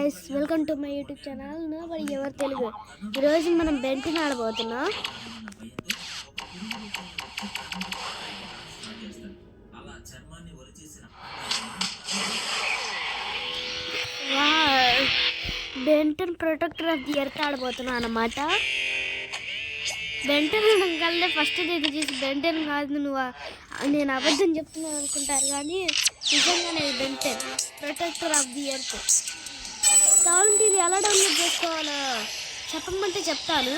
Guys, welcome to my YouTube channel. Nobody ever Telugu. ఈరోజు మనం Ben Ten ఆడబోతున్నాం. Ben Ten protector of the earth ఆడబోతున్నాం అన్నమాట. బెంటన్ కల్లా ఫస్ట్ నేను చూసి బెంటన్ కాదు నువ్వు నేను అబద్ధం చెప్తున్నాను అనుకుంటారు, కానీ నిజంగానే Ben Ten protector of the earth. కావాలంటే ఇది ఎలా డౌన్లోడ్ చేసుకోవాలో చెప్పమంటే చెప్తాను.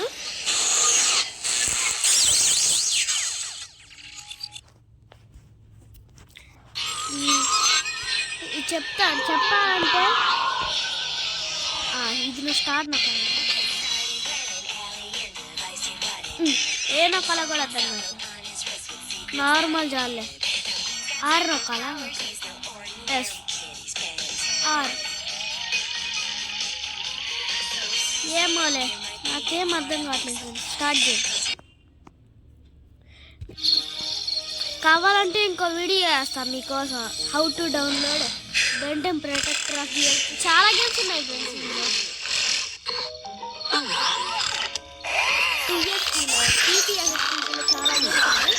చెప్పాలంటే ఇది నువ్వు స్టార్ట్ నొక్కాలి. ఏ నొక్కాలో కూడా అర్థం కాదు. నార్మల్ జాలే ఆర్ నొక్కాలా? Yes are. ఏమోలే, నాకేం అర్థం కావట్లేదు. స్టార్ట్ చేయి. కావాలంటే ఇంకో వీడియో వేస్తాను మీకోసం, how to download Ben Ten protector of the earth. చాలా గేమ్స్ ఉన్నాయి ఫ్రెండ్స్ ఇందులో. టీటీఎస్లో చాలా గేమ్స్ ఉన్నాయి.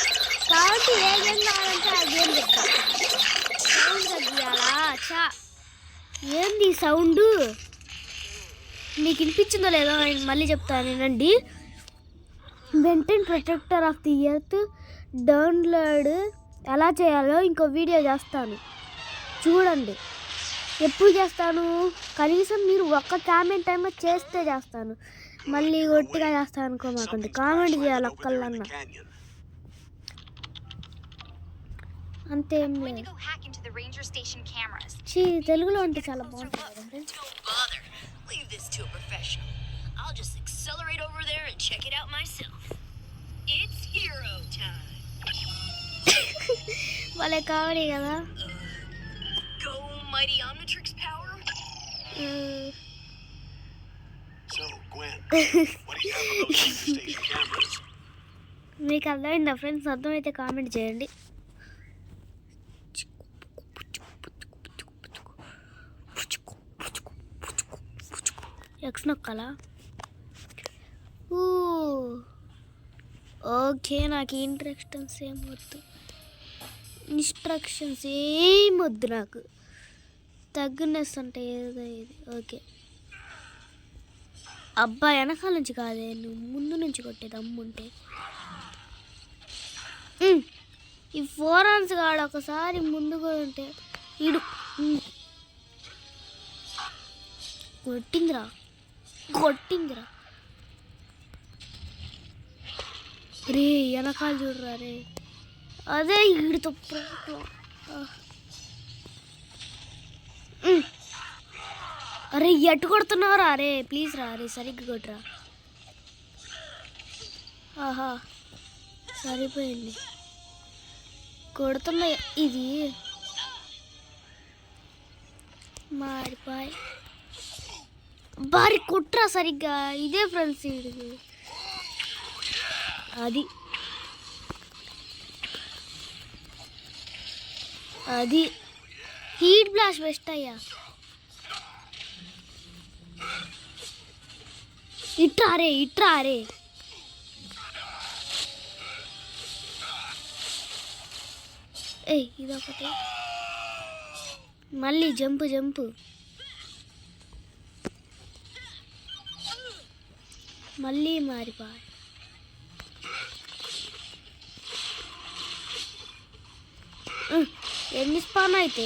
కాబట్టి ఏ గేమ్ కావాలంటే ఆ గేమ్ చెప్తాను. సౌండ్ తగ్గియాలా? ఏంది సౌండ్? మీకు వినిపించిందో లేదో మళ్ళీ చెప్తాను వినండి. Ben Ten protector of the earth download ఎలా చేయాలో ఇంకో వీడియో చేస్తాను, చూడండి. ఎప్పుడు చేస్తాను? కనీసం మీరు ఒక్క కామెంట్ టైం చేస్తే చేస్తాను. మళ్ళీ ఒట్టిగా చేస్తాను అనుకో, మాకుంది కామెంట్ చేయాలి ఒక్కళ్ళన్నా, అంతేం లేదు. తెలుగులో అంటే చాలా బాగుంటుంది. Leave this to a professional. I'll just accelerate over there and check it out myself. It's hero time. వాళ్ళే కావడి కదా. Go mighty Omnitrix power. So Gwen, what do you have on those station cameras? మీకు అర్థమైందా friends? అర్థమైతే comment చేయండి. X నొక్కాలా? Okay, నాకు instructions ఏం వద్దు. నాకు తగ్గునెస్ అంటే ఏదో ఇది. ఓకే అబ్బా, వెనకాల నుంచి కాదే, నువ్వు ముందు నుంచి కొట్టేది అమ్ముంటే. ఈ 4 runs కాడ ఒకసారి ముందుగా ఉంటే ఇడు కొట్టిందిరా. రే వెనకాల చూడరా రే. అదే ఈడుతో అరే ఎట్టు కొడుతున్నారా రే? ప్లీజ్ రా రే, సరిగ్గా కొట్టురా. ఆహా సరిపోయింది. కొడుతున్నా ఇది మారిపోయి బారి కొట్రా సరిగ్గా. ఇదే ఫ్రెండ్స్ ఇది. అది హీట్ బ్లాస్ట్ బెస్ట్ అయ్యా. ఇట్రా రే. ఇదొకటి. మళ్ళీ జంపు. మళ్ళీ మారిపోయి. ఎన్ని స్పాన్ అయితే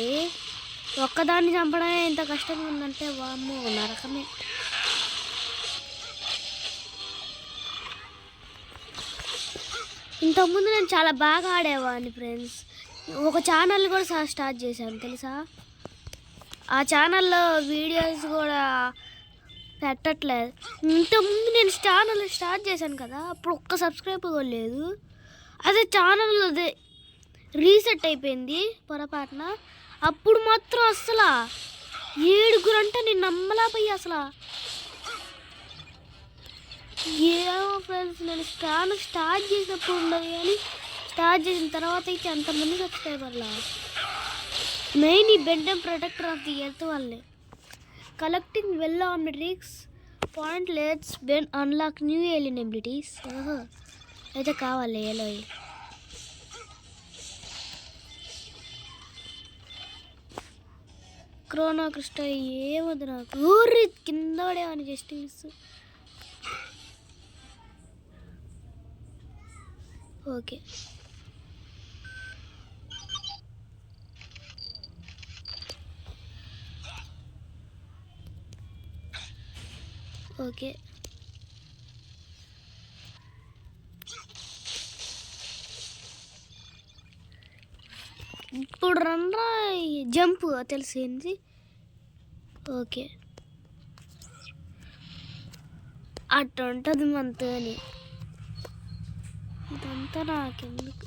ఒక్కదాన్ని చంపడమే ఎంత కష్టంగా ఉందంటే వామ్మో నరకమే. ఇంతకుముందు నేను చాలా బాగా ఆడేవాడిని ఫ్రెండ్స్. ఒక ఛానల్ కూడా స్టార్ట్ చేశాను తెలుసా. ఆ ఛానల్లో వీడియోస్ కూడా పెట్టట్లేదు. ఇంతకుముందు నేను ఛానల్ స్టార్ట్ చేశాను కదా, అప్పుడు ఒక్క సబ్స్క్రైబర్ కూడా లేదు. అదే ఛానల్ అదే రీసెట్ అయిపోయింది పొరపాటున. అప్పుడు మాత్రం అసలు 7 అంటే నేను నమ్మలేకపోయి అసలు. ఏమో ఫ్రెండ్స్, నేను ఛానల్ స్టార్ట్ చేసినప్పుడు ఉండదు, కానీ స్టార్ట్ చేసిన తర్వాత అయితే అంతమంది సబ్స్క్రైబర్లా. మెయిన్ ఈ Ben Ten protector of the earth వాళ్ళే. Collecting well armed tricks point let's when unlock new alien abilities. అయితే కావాలి ఏలో క్రోనా క్రిస్టల్ ఏమొద్దు నాకు. ఊరి కింద పడేవాని జస్ట్ మిస్. ఓకే ఓకే ఇప్పుడు రండ్రా జంప్ తెలిసింది. ఓకే అట్లా ఉంటుంది మనతోని. ఇదంతా నాకెందుకు?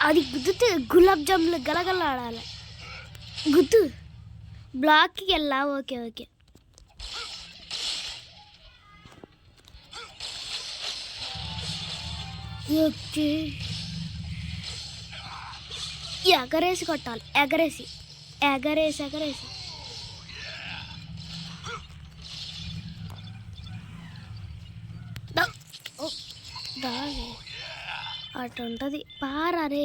అది గుద్దుతే గులాబ్ జాములు గలగల ఆడాలి. గుద్దు బ్లాక్కి వెళ్ళా. ఓకే ఓకే ఓకే ఎగరేసి కొట్టాలి. ఎగరేసి ఎగరేసి ఎగరేసి దాగే అటు ఉంటుంది. పారే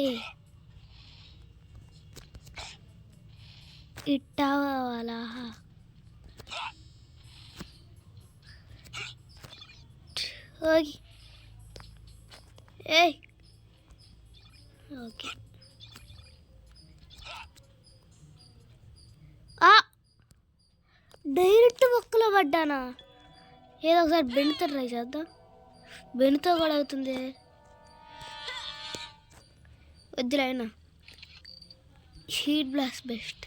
ఇట్టావాలా? ఓకే ఏయ్ ఓకే డైరెక్ట్ మొక్కలో పడ్డానా? ఏదో ఒకసారి బెండ్తో ట్రై చేద్దాం. బెండ్తో కూడా అవుతుంది. వద్దులైనా హీట్ బ్లాస్ట్ బెస్ట్.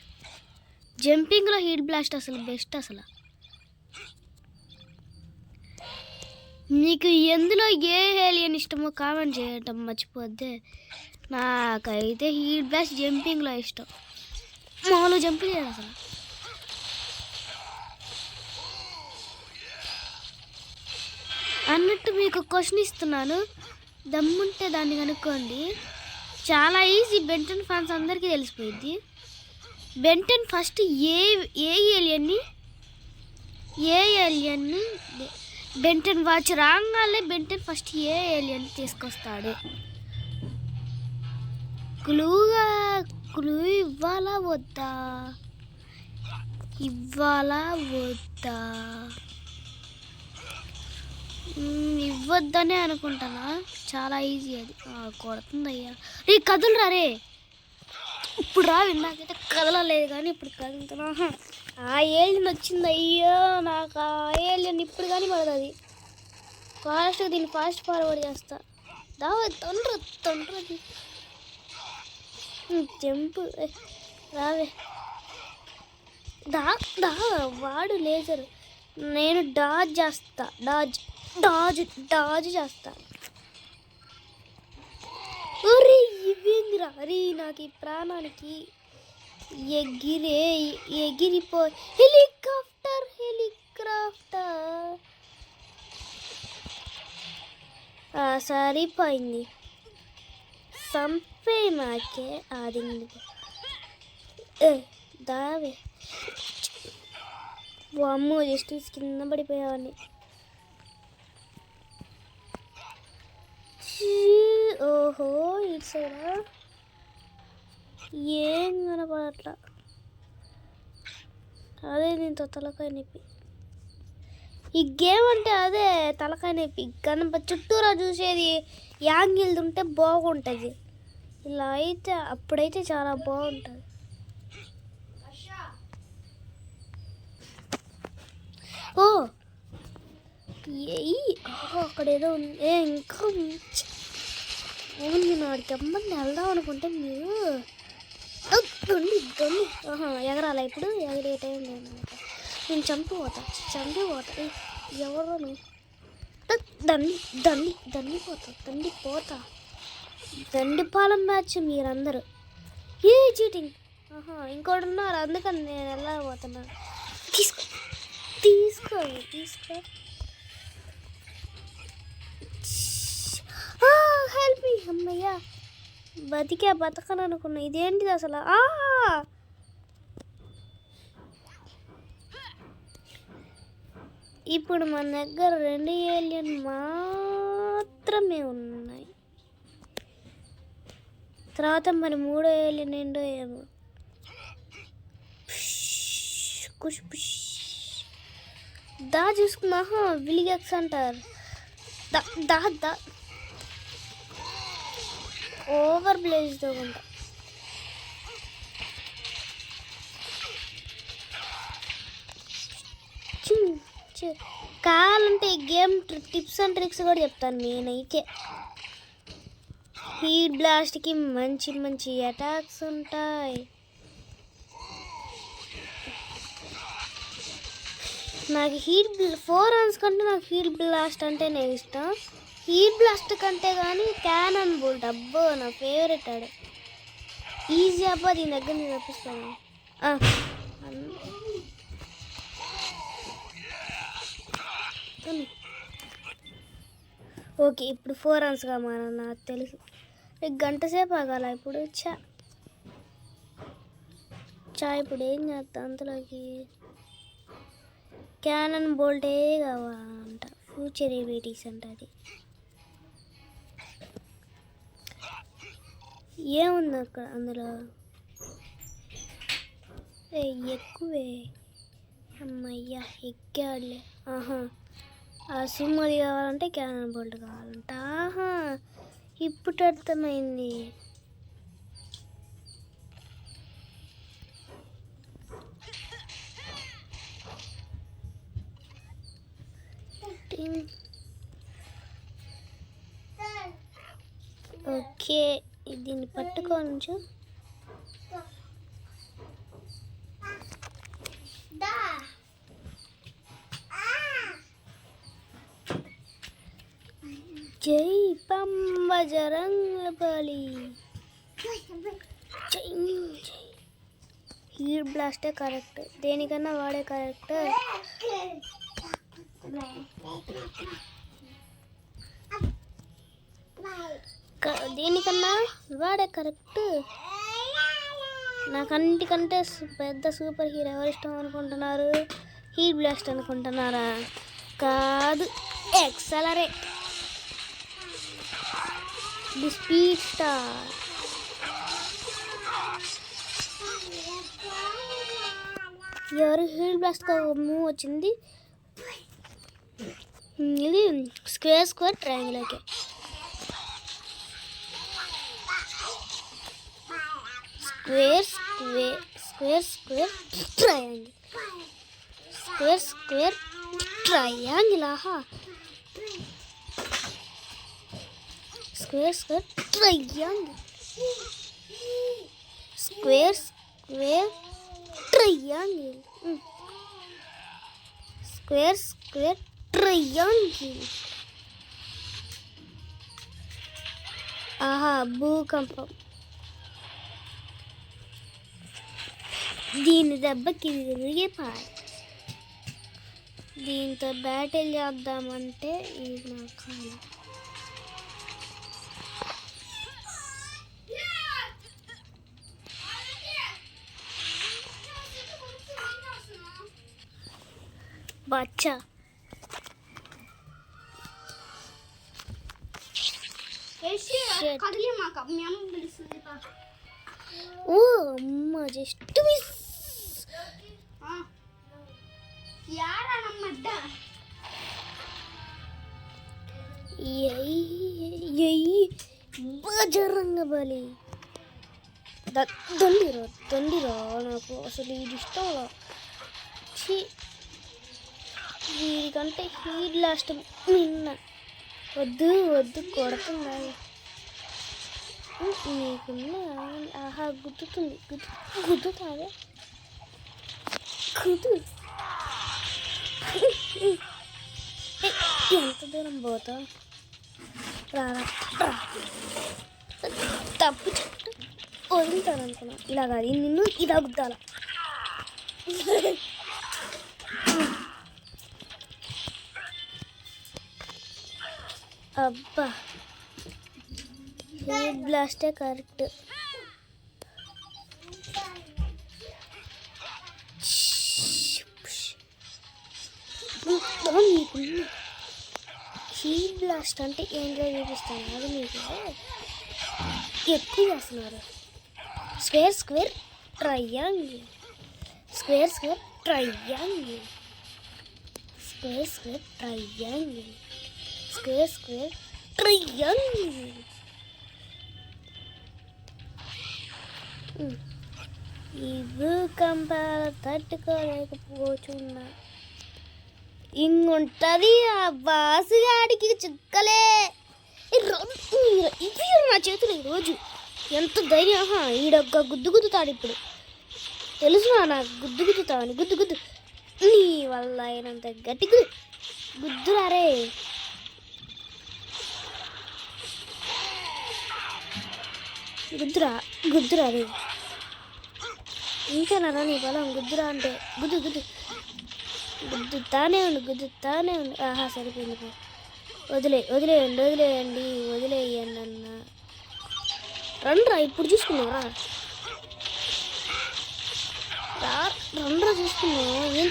జంపింగ్లో హీట్ బ్లాస్ట్ అసలు బెస్ట్. అసలు మీకు ఎందులో ఏ ఏలియన్ ఇష్టమో కామెంట్ చేయటం మర్చిపోద్దే. నాకైతే హీట్ బ్లాస్ట్ జంపింగ్లో ఇష్టం. మామూలు జంపింగ్ చేయదు అసలు. అన్నట్టు మీకు క్వశ్చన్ ఇస్తున్నాను, దమ్ముంటే దాన్ని కనుక్కోండి. చాలా ఈజీ. బెంటన్ ఫ్యాన్స్ అందరికీ తెలిసిపోయింది. బెంటన్ ఫస్ట్ ఏ ఏలియన్ని బెంటన్ వాచ్ రాగానే బెంటన్ ఫస్ట్ ఏ ఏలియన్ తీసుకొస్తాడు. క్లూ ఇవ్వాలా వద్దా? ఇవ్వద్దనే అనుకుంటానా. చాలా ఈజీ అది. కొడుతుంది అయ్యా. రే కదులురా రే. ఇప్పుడు రా. నాకైతే కదలలేదు కానీ ఇప్పుడు కదులుతున్నా. ఆ ఏలియన్ వచ్చింది. అయ్యో నాకు ఆ ఏలియన్ ఇప్పుడు కానీ పడుతుంది. ఫాస్ట్గా దీన్ని ఫాస్ట్ ఫార్వర్డ్ చేస్తా. తొండ్రది జంపు. రావే దా వాడు లేజరు. నేను డాజ్ చేస్తా. డాజ్ చేస్తా. అరే ఇవేందిరా? అరే నాకు ఈ ప్రాణానికి ఎగిరిపో. హెలికాప్టర్ సరిపోయింది. సంపే నాకే ఆడింది. దావే అమ్మో జస్ట్ కింద పడిపోయావని. ఓహో ఇటు సైడా ఏం కనపడట్లా. అదే దీంతో తలకాయ నొప్పి. ఈ గేమ్ అంటే అదే తలకాయ నొప్పి. చుట్టూరా చూసేది యాంగిల్ ఉంటే బాగుంటుంది. ఇలా అయితే అప్పుడైతే చాలా బాగుంటుంది. ఓ అక్కడ ఏదో ఉంది. ఇంకా అవును నాడికి అమ్మని వెళ్దాం అనుకుంటే మీరు దొండి ఎగరాలా? ఇప్పుడు ఎగరే టైం లేదన్నమాట. నేను చంపిపోతా. ఎవరు దండిపాలెం మ్యాచ్ మీరందరూ. ఏ చీటింగ్. ఇంకోటి ఉన్నారు, అందుకని నేను వెళ్ళకపోతున్నాను. తీసుకో హెల్ప్ మీ. అమ్మయ్యా బతకను అనుకున్నా. ఇదేంటిది అసలు? ఇప్పుడు మన దగ్గర 2 ఏలియన్ మాత్రమే ఉన్నాయి. తర్వాత మరి 3వ ఏలియన్ ఏంటో ఏమో. కుష్ పుష్. దా చూసుకున్నా విలిగెక్స్ అంటారు. దా దా దా ఓవర్ బ్లేజ్తో ఉంటా. కావాలంటే ఈ గేమ్ టిప్స్ అండ్ ట్రిక్స్ కూడా చెప్తాను నేనైతే. హీట్ బ్లాస్ట్కి మంచి మంచి అటాక్స్ ఉంటాయి. నాకు 4 రన్స్ కంటే నాకు హీట్ బ్లాస్ట్ అంటేనే ఇష్టం. హీట్ బ్లాస్ట్ కంటే కానీ క్యానన్ బోల్ట్ అబ్బో నా ఫేవరెట్ ఆడే. ఈజీ అబ్బా దీని దగ్గర నేను తప్పిస్తాను. ఓకే ఇప్పుడు 4 రన్స్గా మారా నాకు తెలుసు. గంట సేపు ఆగాల ఇప్పుడు. చా ఇప్పుడు ఏం చేస్తా అంతలోకి క్యానన్ బోల్టే కావాలంట. ఫ్యూచర్ ఎబిలిటీస్ అంట. అది ఏముంది అక్కడ అందులో? ఎక్కువే అమ్మయ్యా ఎక్కాడులే. ఆ సింహది కావాలంటే క్యానన్ బోల్ట్ కావాలంట. ఇప్పుడు అర్థమైంది. ఓకే దీన్ని పట్టుకోవచ్చు. జై బజరంగబలి. Heat బ్లాస్టే correct. దేనికన్నా వాడే కరెక్ట్. దేనికన్నా వాడే కరెక్ట్. నాకంటికంటే పెద్ద సూపర్ హీరో ఎవరు ఇష్టం అనుకుంటున్నారు? హీట్ బ్లాస్ట్ అనుకుంటున్నారా? కాదు, ఎక్సలరేట్ ది స్పీడ్ స్టార్. ఎవరు హీట్ బ్లాస్ట్ మూవ్ వచ్చింది? ఇది square square triangle. Okay square square square square triangle. Square square triangle. Square square triangle. Square square triangle. Square square triangle. భూకంపం. దీని దెబ్బకి విరిగిపోయి. దీంతో బ్యాటిల్ చేద్దామంటే ఇది నా కాలం. బచ్చా ఓ అమ్మ జస్ట్ మిస్. బజరంగబలి. దండిరా నాకు అసలు ఇది ఇష్టం. వీడికంటే హీట్ లాస్ట్ నిన్న వద్దు కొడుతుంది. నీకున్న గుద్దుతుంది. గుద్దుతాదే ఎంత దూరం పోతా? తప్పు చెట్టు వదులుతాను అనుకున్నా. ఇలా కాదు, నిన్ను ఇలా గుద్దాల. అబ్బా హీట్ బ్లాస్టే కరెక్ట్. మీకు షీల్డ్ బ్లాస్ట్ అంటే ఏంటో చూపిస్తాను. అది మీకు ఎక్కువ చేస్తున్నారు. Square square triangle, square square triangle, square square triangle, square square triangle. ఈ భూకంపాల తట్టుకోలేకపోతున్నా. ఇంగుంటది ఆ బాసుగాడికి చుక్కలే. ఇవి నా చేతులు ఈరోజు ఎంత ధైర్యం. ఈడొక్క గుద్దు గుద్దుతాడు ఇప్పుడు. తెలుసు నాకు గుద్దు గుద్దుతావని. గుద్దు గుద్దు నీ వల్ల అయినంత గట్టి గుద్దురారే. గుద్దురా రే. ఇంకేనారా నీ బలం? గుద్దురా అంటే గుద్దు గుద్దు గుద్దుతానే ఉండు. ఆహా సరిపోయింది. వదిలేయండి అన్న. రండ్రా ఇప్పుడు చూసుకున్నారా? రండ్రా చూసుకున్నావా?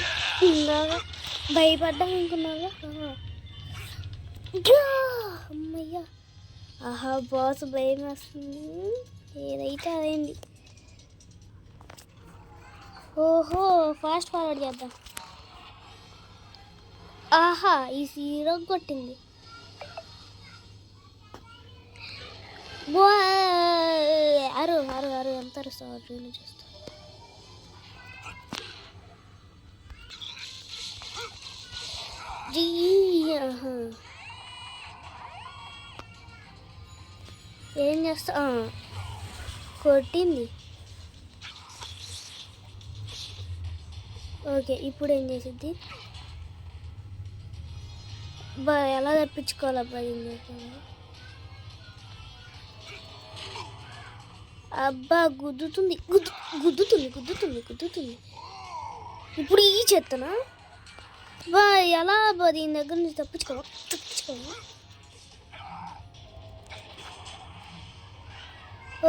ఇందాగా భయపడ్డా అనుకున్నావా? అమ్మయ్యా. ఆహా బాస్ భయం వస్తుంది. ఏదైతే అదేంటి. ఓహో ఫాస్ట్ ఫార్వర్డ్ చేద్దాం. ఆహా ఈ సీరో కొట్టింది. అరు ఎంత అరుస్తావు? డ్రీమ్ చూస్తా. ఏం చేస్తా? కొట్టింది. ఓకే ఇప్పుడు ఏం చేసిద్ది? ఎలా తప్పించుకోవాలబ్బా? ఏం చేస్తాను? అబ్బా గుద్దుతుంది. ఇప్పుడు ఈ చెత్తనా? ఎలా అబ్బా దీని దగ్గర నుంచి తప్పించుకోవా?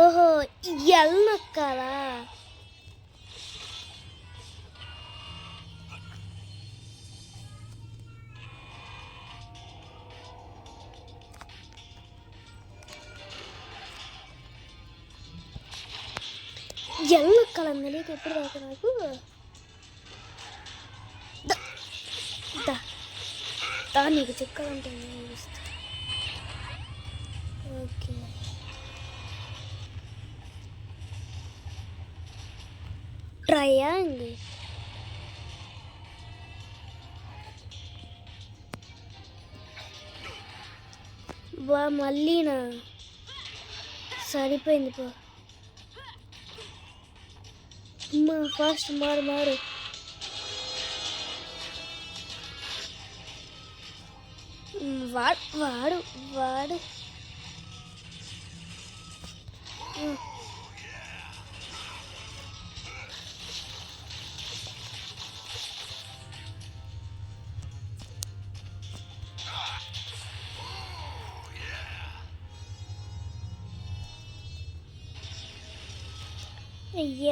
ఓహో ఎల్లనొక్కాలా? ఎల్లనొక్కాలని తెలియక ఎప్పుడు దాకా నాకు. నీకు చెక్కాలంటే ఓకే ట్రయాంగిల్. మళ్ళీనా? సరిపోయింది పో. ఫాస్ట్ మారు. వాడు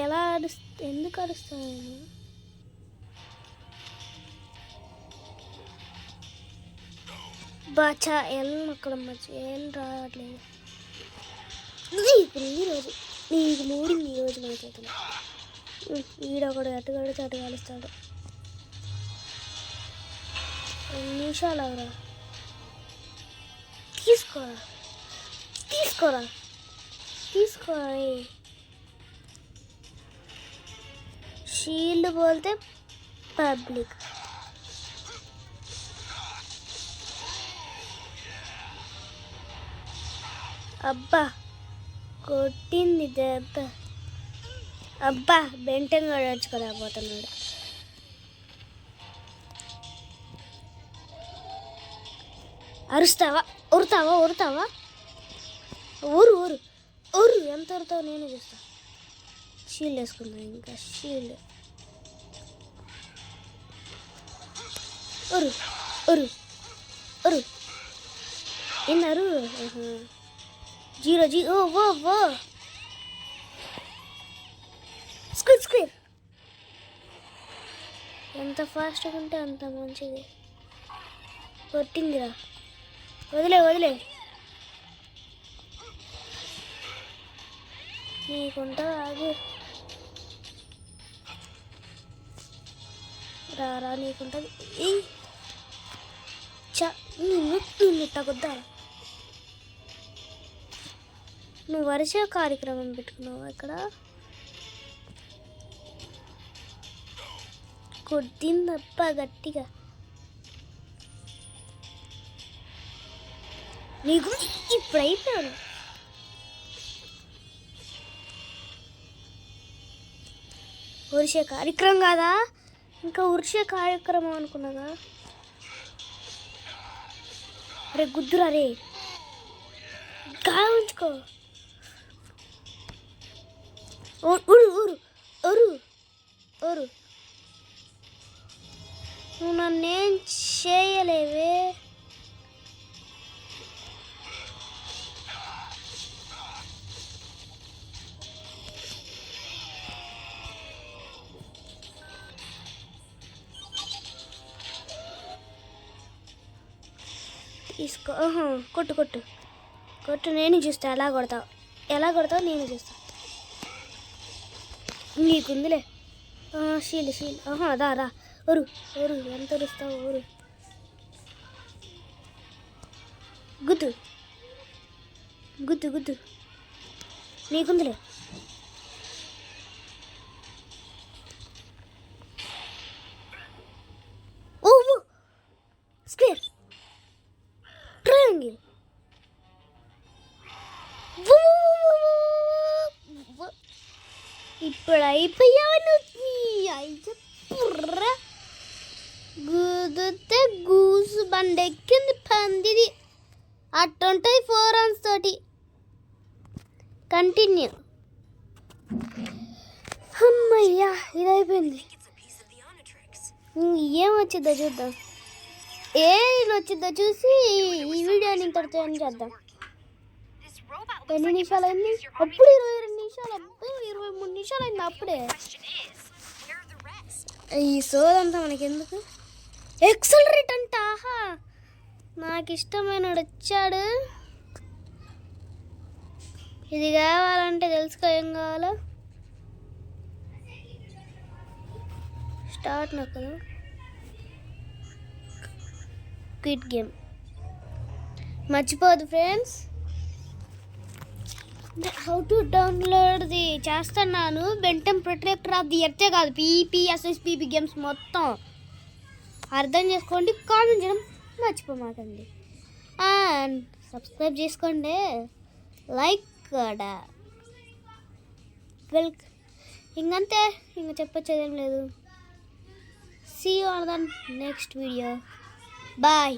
ఎలా ఎందుకు అరుస్తాను? బాచా అక్కడ ఏం రావట్లేదు. ఈరోజు నీకు మూడింది. ఈరోజు నా చేతులు. ఈడొకడు అటుగడితే అటు కాలుస్తాడు. 2 నిమిషాలు అవరా. తీసుకోరా. షీల్డ్ బోల్తే పబ్లిక్. అబ్బా కొట్టింది దెబ్బ. అబ్బా బెంటంగా నడుచుకోలేకపోతున్నాడు. అరుస్తావా? ఉరుతావా? ఊరు ఎంత ఉరుతావో నేనే చూస్తా. షీల్డ్ వేసుకుందా? ఇంకా షీల్డ్. ఉరు ఎన్నారు? 0 ఓ స్క్వేర్. ఎంత ఫాస్ట్గా ఉంటే అంత మంచిది. కొట్టిందిరా. వదిలే నీకుంటా ఆగు. రారా నీకుంటుంది. నిన్ను తగ్గుద్దా. నువ్వు వరుస కార్యక్రమం పెట్టుకున్నావు ఇక్కడ. కొద్దిందప్ప గట్టిగా. నీకు ఇప్పుడు అయిపోయాను. ఉరిసే కార్యక్రమం కాదా, ఇంకా ఉరిసే కార్యక్రమం అనుకున్నాగా. రే గుద్దురా రే, ఉంచుకో. ఊరు నువ్వు నన్నేం చేయలేవే. తీసుకో. కొట్టు నేను చూస్తా. ఎలా కొడతావు నేను చూస్తా. నీకుందిలే షీల్. రా ఊరు ఎంత ఉరుస్తావు. ఊరు గుద్దు నీకుందిలే. Square triangle. ఇప్పుడు అయిపోయావు. గుద్దుతే గూసు బండెక్కింది పందిది. అట్టుంటుంది 4 rounds తోటి. కంటిన్యూ. అమ్మయ్యా ఇది అయిపోయింది. ఏం వచ్చిద్దో చూద్దాం. వచ్చిద్దో చూసి ఈ వీడియోని ఇంతటితో ఏం చేద్దాం. 10 నిమిషాలు అయింది. అప్పుడు 22 నిమిషాలు. 23 నిమిషాలు అయింది అప్పుడే. ఈ సోదంతా మనకి ఎందుకు. ఎక్సలరేట్ అంట. నాకు ఇష్టమైన వచ్చాడు. ఇది కావాలంటే తెలుసుకో ఏం కావాలో. స్టార్ట్ నొక్కదు. క్విట్ గేమ్ మర్చిపోదు friends. How to download the చేస్తున్నాను. బెంటమ్ ప్రొటెక్టర్ ఆఫ్ ది ఎర్తే కాదు, PPSSPP గేమ్స్ మొత్తం అర్థం చేసుకోండి. కామెంట్ చేయడం మర్చిపోమాకండి. అండ్ సబ్స్క్రైబ్ చేసుకోండి. లైక్ కూడా ఇంకంతే. ఇంకా చెప్పొచ్చేదేం లేదు. See you on the next video. Bye.